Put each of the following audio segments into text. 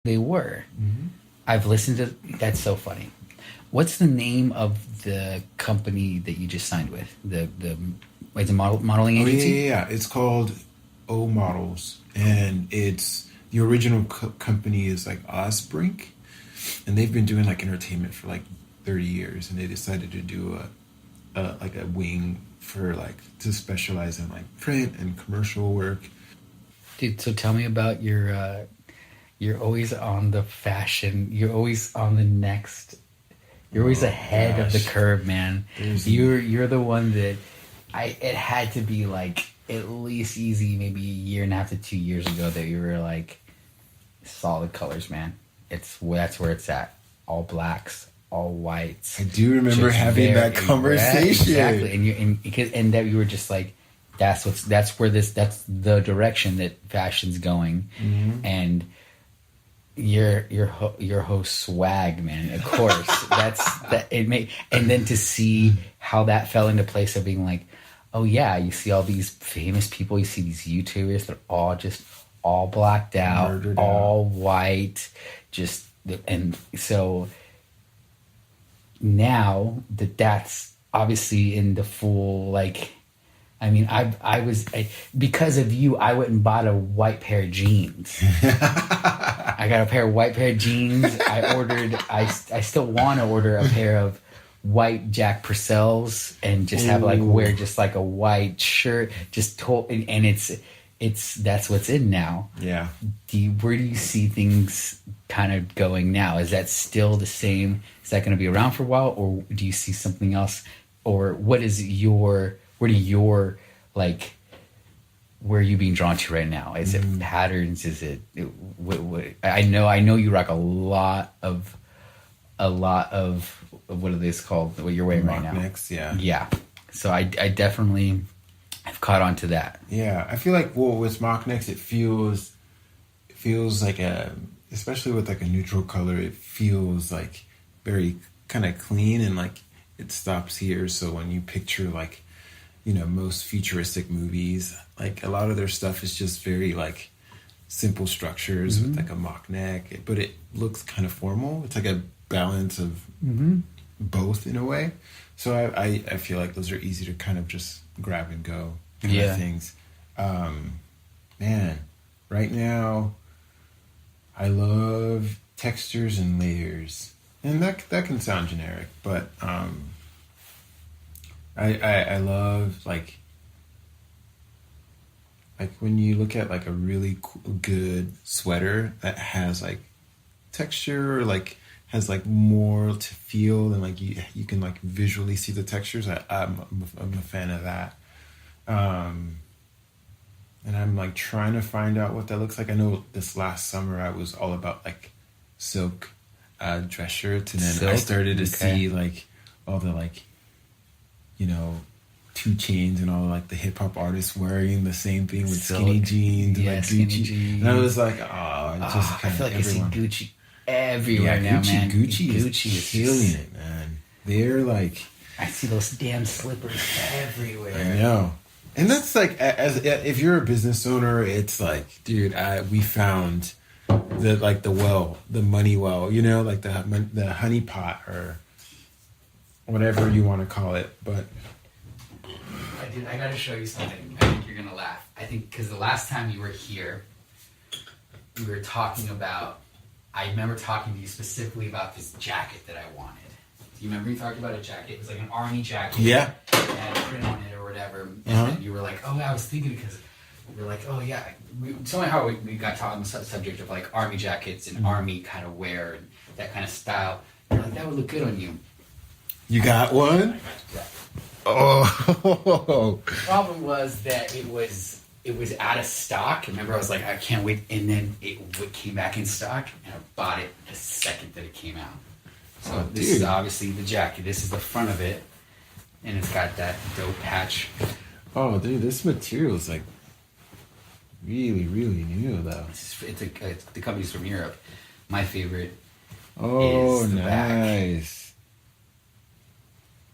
They were. Mm-hmm. I've listened to. That's so funny. What's the name of the company that you just signed with? The it's a modeling Oh agency. yeah. It's called O Models, and it's the original company is like Osbrink, and they've been doing like entertainment for like 30 years, and they decided to do a like a wing for like to specialize in like print and commercial work. Dude, so tell me about your. You're always on the fashion. You're always on the next. You're always Oh ahead of the gosh, curve, man. there's You're the one that I. It had to be like at least easy, maybe a year and a half to 2 years ago that you were like solid colors, man. That's where it's at. All blacks, all whites. I do remember Just having that very conversation. exactly, and that you were just like, that's the direction that fashion's going, Mm-hmm. and your host swag, man. Of course, that's that. It made, and then to see how that fell into place of being like, oh yeah, you see all these famous people, you see these YouTubers, they're all just all blacked out, Murdered all white, just and so now that's obviously in the full like. I mean, because of you, I went and bought a white pair of jeans. I got a pair of white pair of jeans. I still want to order a pair of white Jack Purcells and just have like wear just like a white shirt, and that's what's in now. Yeah. Where do you see things kind of going now? Is that still the same? Is that going to be around for a while, or do you see something else? Or what is where are you being drawn to right now? Is it patterns? Is it what, I know you rock a lot of what are these called? What you're wearing right now? Necks, yeah. Yeah. So I definitely have caught on to that. Yeah, I feel like with mock necks, it feels like especially with like a neutral color, it feels like very kind of clean and like it stops here. So when you picture like, most futuristic movies, like a lot of their stuff is just very like simple structures with like a mock neck, but it looks kind of formal. It's like a balance of both in a way. So I feel like those are easy to kind of just grab and go kind of things. Man, right now I love textures and layers, and that can sound generic, but I love like when you look at like a really good sweater that has like texture or like has like more to feel and like you can like visually see the textures. I'm a fan of that. And I'm like trying to find out what that looks like. I know this last summer I was all about like silk dress shirts, and then I started to see like all the like 2 Chainz and all like the hip hop artists wearing the same thing with skinny jeans, and like Gucci. Jeans. And I was like, I feel like everyone. I see Gucci everywhere now, man. Gucci is killing it, man. They're like, I see those damn slippers everywhere. I know. And that's like, if you're a business owner, it's like, dude, we found the money well, like the honey pot or whatever you want to call it. But I gotta show you something. I think you're gonna laugh. I think because the last time you were here, we were talking about. I remember talking to you specifically about this jacket that I wanted. Do you remember you talking about a jacket? It was like an army jacket. Yeah. It had a print on it or whatever. And then you were like, "Oh, I was thinking because." We were like, "Oh yeah." Somehow we got talking on the subject of like army jackets and army kind of wear and that kind of style. You're like, "That would look good on you." You got one? Oh. The problem was that it was out of stock. Remember, I was like, I can't wait, and then it came back in stock, and I bought it the second that it came out. So this is obviously the jacket. This is the front of it, and it's got that dope patch. Oh, dude, this material is like really, really new, though. The company's from Europe. My favorite. Oh, is the nice. Back.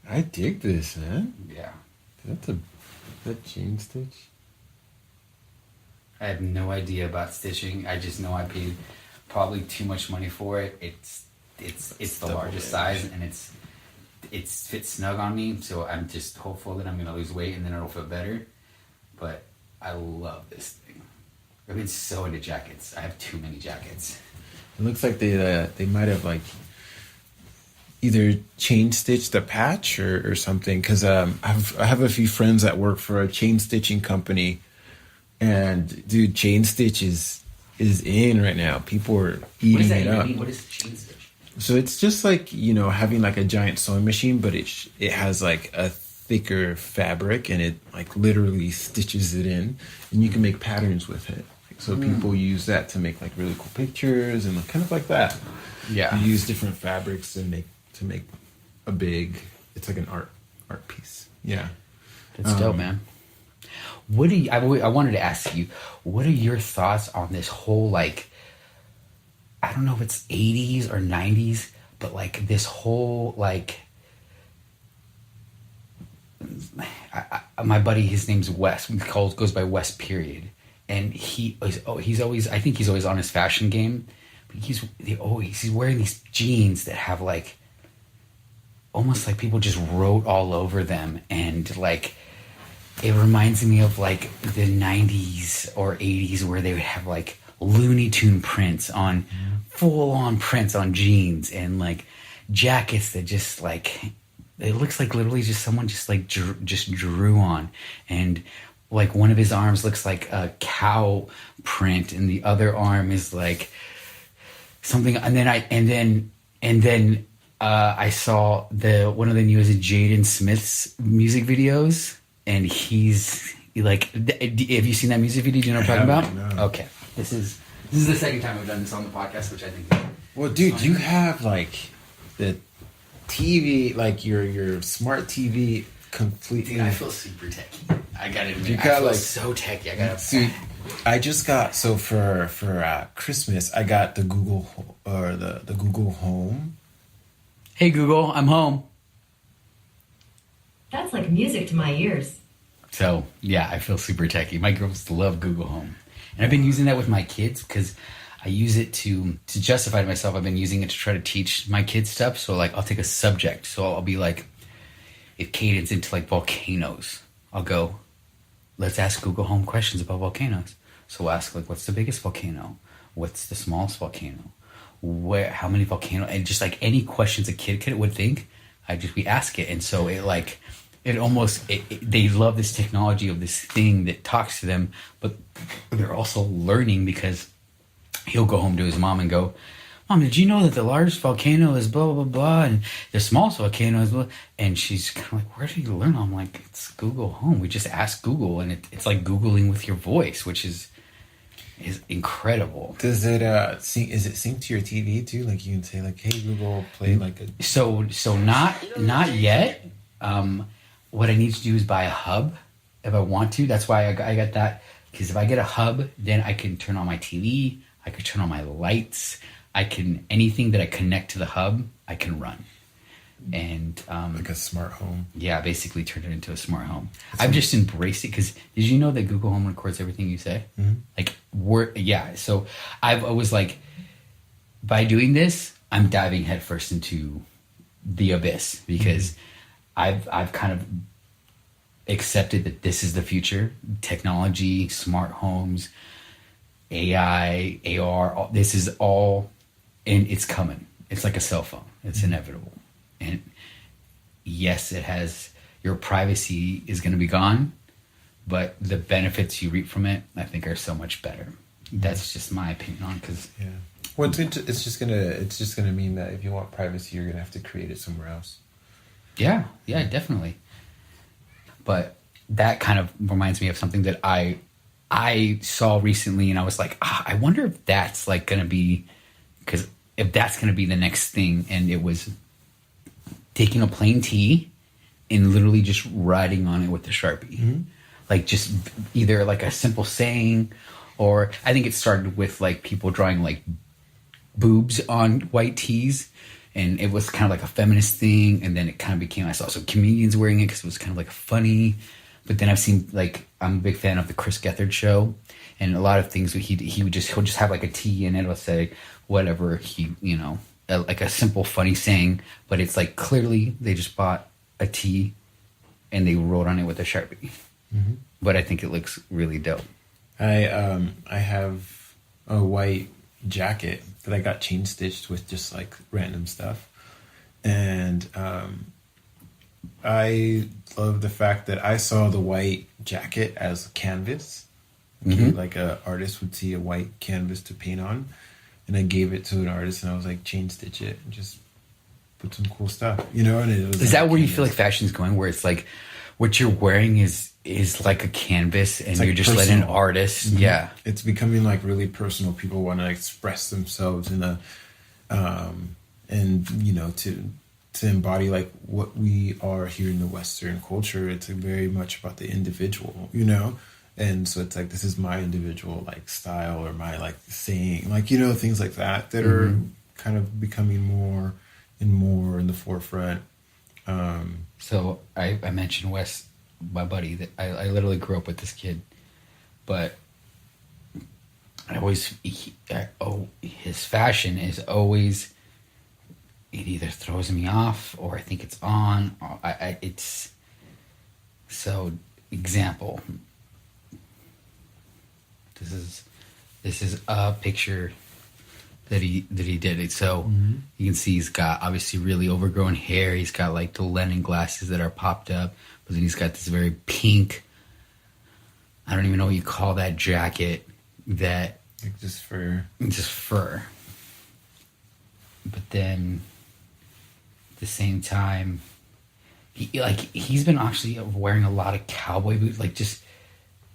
I dig this, man. Yeah. That chain stitch? I have no idea about stitching. I just know I paid probably too much money for it. It's the largest size, and it fits snug on me. So I'm just hopeful that I'm gonna lose weight and then it'll feel better. But I love this thing. I've been so into jackets. I have too many jackets. It looks like they might have like either chain stitched a patch or something, because I have a few friends that work for a chain stitching company, and dude, chain stitch is in right now. People are eating it up. What is chain stitch? So it's just like, having like a giant sewing machine, but it has like a thicker fabric, and it like literally stitches it in, and you can make patterns with it. So people use that to make like really cool pictures and kind of like that. Yeah. You use different fabrics to make a big. It's like an art piece. Yeah. That's dope, man. What do you? I wanted to ask you, what are your thoughts on this whole, like, I don't know if it's 80s or 90s, but like this whole like. My buddy, his name's Wes. Goes by Wes. Period. And he's always. I think he's always on his fashion game. But he's wearing these jeans that have like. Almost like people just wrote all over them, and like. It reminds me of like the 90s or 80s where they would have like Looney Tune prints on full on prints on jeans, and like jackets that just like. It looks like literally just someone just like just drew on, and like one of his arms looks like a cow print, and the other arm is like something. And then I saw one of the newest Jaden Smith's music videos, and he's like, have you seen that music video? Do you know what I'm talking about? No. Okay, this is the second time we've done this on the podcast, which I think. Well, dude, you have like the TV, like your smart TV completely. Dude, I feel super techie. I gotta admit, You got, I feel like, so techie. I gotta. See, I just got for Christmas, I got the Google the Google Home. Hey Google, I'm home. That's like music to my ears. So yeah, I feel super techie. My girls love Google Home, and I've been using that with my kids because I use it to justify to myself. I've been using it to try to teach my kids stuff. So like, I'll take a subject. So I'll be like, if Caden's into like volcanoes, I'll go, let's ask Google Home questions about volcanoes. So we'll ask like, what's the biggest volcano? What's the smallest volcano? How many volcanoes? And just like any questions a kid would think, we ask it. And so they love this technology of this thing that talks to them, but they're also learning because he'll go home to his mom and go, Mom, did you know that the largest volcano is blah, blah, blah, and the smallest volcano is blah? And she's kind of like, where did you learn? I'm like, it's Google Home. We just ask Google, and it's like Googling with your voice, which is incredible. Does it sync? Is it synced to your TV too? Like you can say like, hey Google, play like a. So not yet. What I need to do is buy a hub if I want to. That's why I got that, because if I get a hub, then I can turn on my TV. I could turn on my lights. Anything that I connect to the hub, I can run. And like a smart home. Yeah, basically turn it into a smart home. I've just embraced it because did you know that Google Home records everything you say? Mm-hmm. So I was like, by doing this, I'm diving headfirst into the abyss because I've kind of accepted that this is the future. Technology, smart homes, AI, AR, this is all, and it's coming. It's like a cell phone. It's inevitable. And yes, it has, your privacy is going to be gone, but the benefits you reap from it, I think, are so much better. That's just my opinion on, because yeah. Well, it's just gonna mean that if you want privacy, you're gonna have to create it somewhere else. Yeah, definitely. But that kind of reminds me of something that I saw recently, and I was like, I wonder if that's like going to be, because if that's going to be the next thing. And it was taking a plain T and literally just writing on it with the Sharpie. Mm-hmm. Like just either like a simple saying, or I think it started with like people drawing like boobs on white tees. And it was kind of like a feminist thing. And then it kind of became, I saw some comedians wearing it because it was kind of like funny. But then I've seen, like, I'm a big fan of the Chris Gethard show, and a lot of things he'll just have like a T in it. It'll say, whatever like a simple funny saying, but it's like clearly they just bought a tee and they wrote on it with a Sharpie. Mm-hmm. But I think it looks really dope. I have a white jacket that I got chain stitched with just like random stuff, and I love the fact that I saw the white jacket as canvas. Mm-hmm. Like a artist would see a white canvas to paint on, and I gave it to an artist, and I was like, chain stitch it and just put some cool stuff, And it was is that where you feel like fashion's going? Where it's like what you're wearing is like a canvas, and you're just letting an artist. Mm-hmm. Yeah, it's becoming like really personal. People want to express themselves in a, and to embody like what we are here in the Western culture. It's very much about the individual, and so it's like, this is my individual like style, or my like saying, like things like that mm-hmm. are kind of becoming more and more in the forefront. So I mentioned Wes, my buddy, that I literally grew up with this kid, but his fashion is always, it either throws me off or I think it's on. It's so example. This is a picture that he did it. So mm-hmm. you can see he's got obviously really overgrown hair. He's got like the Lennon glasses that are popped up, but then he's got this very pink, I don't even know what you call that jacket, that like just fur. But then at the same time, he's been actually wearing a lot of cowboy boots,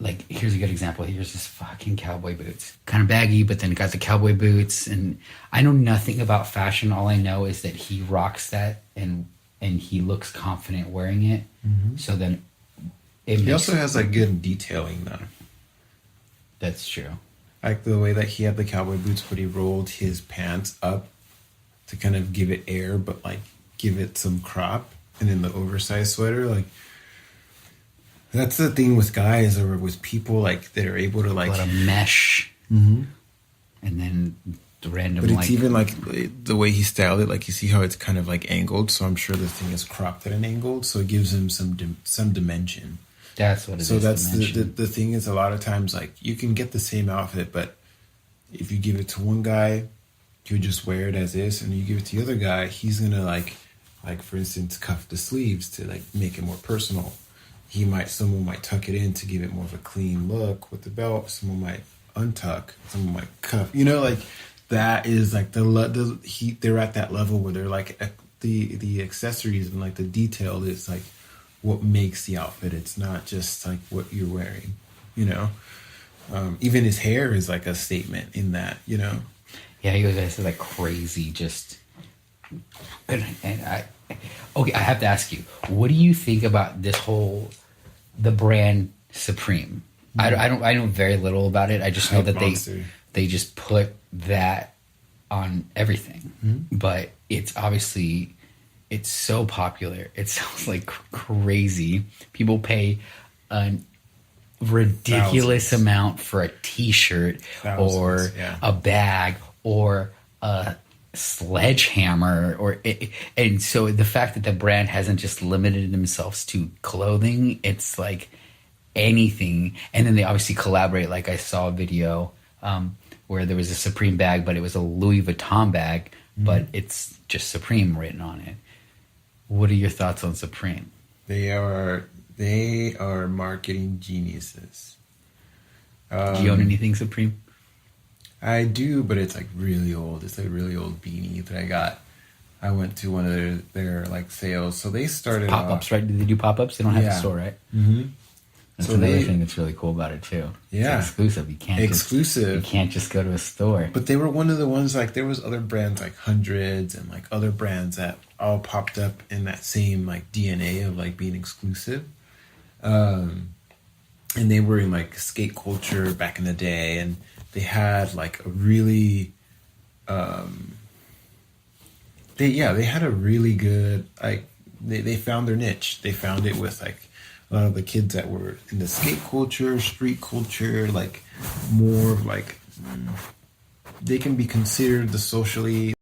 like, here's a good example. Here's this fucking cowboy boots. Kind of baggy, but then got the cowboy boots. And I know nothing about fashion. All I know is that he rocks that and he looks confident wearing it. Mm-hmm. So then he also has like good detailing though. That's true. Like the way that he had the cowboy boots, but he rolled his pants up to kind of give it air, but like give it some crop. And then the oversized sweater, like, that's the thing with guys or with people like that are able to like a lot of mesh, mm-hmm. and then the random. But it's even like the way he styled it. Like you see how it's kind of like angled. So I'm sure the thing is cropped at an angle, so it gives him some dimension. That's what it is. So that's the thing is, a lot of times like you can get the same outfit, but if you give it to one guy, he would just wear it as is, and you give it to the other guy, he's gonna like for instance cuff the sleeves to like make it more personal. Someone might tuck it in to give it more of a clean look with the belt. Someone might untuck. Someone might cuff. Like that is like they're at that level where they're like the accessories and like the detail is like what makes the outfit. It's not just like what you're wearing. Even his hair is like a statement in that. Yeah, he was like crazy. Just and I have to ask you, what do you think about the brand Supreme? Mm-hmm. I know very little about it. I just know that they just put that on everything. Mm-hmm. But it's obviously, it's so popular. It sounds like crazy. People pay a ridiculous amount for a t-shirt or a bag or a sledgehammer and so the fact that the brand hasn't just limited themselves to clothing, it's like anything. And then they obviously collaborate. Like I saw a video where there was a Supreme bag, but it was a Louis Vuitton bag, mm-hmm. but it's just Supreme written on it. What are your thoughts on Supreme? They are marketing geniuses. Do you own anything Supreme? I do, but it's like really old. It's like a really old beanie that I got. I went to one of their like sales. So they started pop-ups, right? Do they do pop-ups? They don't have a store, right? Mm-hmm. That's another thing that's really cool about it too. Yeah, it's exclusive. You can't just go to a store. But they were one of the ones, like there was other brands like Hundreds and like other brands that all popped up in that same like DNA of like being exclusive. And they were in like skate culture back in the day, and they had like a really, they had a really good, like, they found their niche. They found it with like a lot of the kids that were in the skate culture, street culture, like more of like they can be considered the socially